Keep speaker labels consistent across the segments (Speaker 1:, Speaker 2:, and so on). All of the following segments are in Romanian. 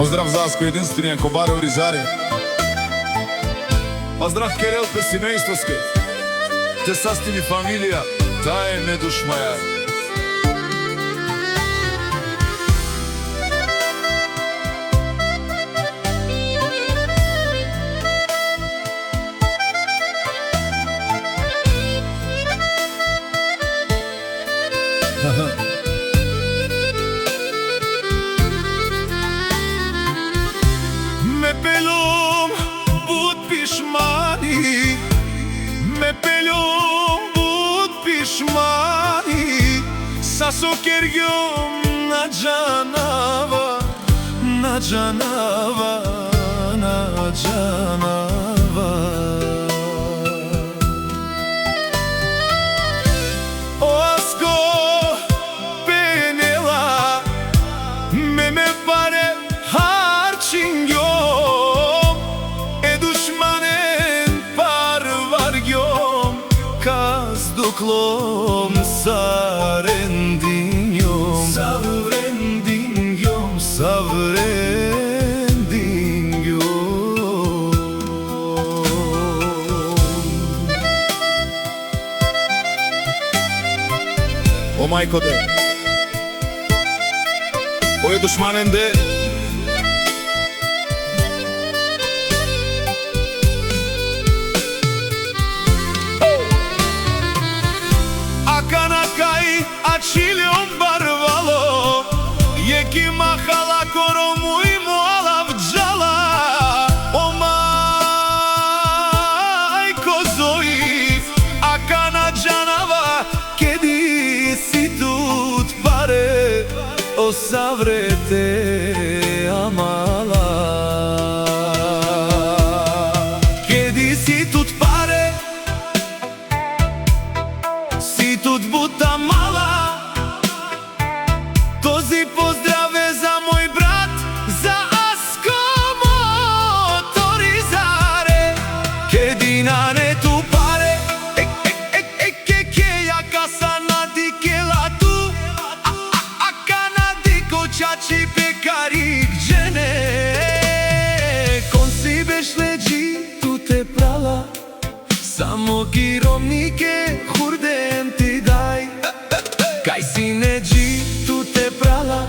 Speaker 1: Поздрав за Аско, единствениот кобаре Оризари. Поздрав Керелпе, семејствоске. Те састини фамилија, таа е Медуш Маја.
Speaker 2: Me pelum but pishmani, me pelum but pishmani, sa sokergjom na janava, na janava, na janava. Osko penela, me pare harçingom, e düşmanen parvargom, kazduklom savrendinjom, savrendinjom, savrendinjom.
Speaker 1: O majko de, o je dušmanen de.
Speaker 2: Akanakaj achilion barvalo, jeki mahala koromu i moala vđala. O majko zoji, akana džanava, kedi si tut pare, o savrete amala. Kedi si tut pare, si tut buta mala. Този поздрав е за мой брат, за Аско Моторизаре. Kedina ne tu pare, ke ja kasa nadikela tu, akana diko čači pekari gđene. Konsi beš leđi tu te prala, samo girovnike hurdem ti daj. Kaj si neđi tu te prala,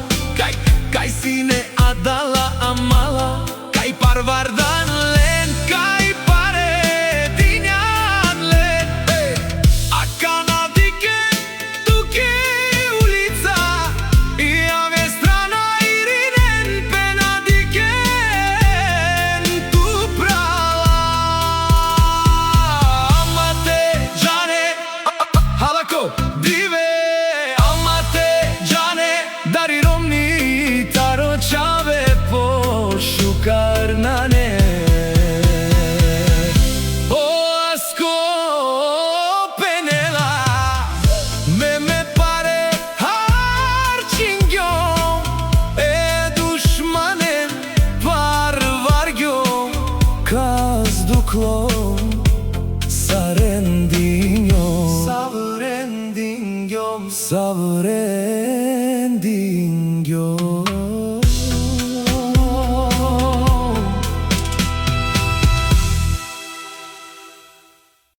Speaker 2: kaj si ne adala amala, kaj parvardan len, kaj pare dinjan len. Akana dike tuke ulica, i ave strana irinen pena diken tu prala. Amate džane, halako dive, amate džane, dari romni taro čave pošukar na ne. O Asko penela, me pare harçingom, e dušmanen parvargom, kazduklom savrendinjom, savrendinjom, savrendinjom.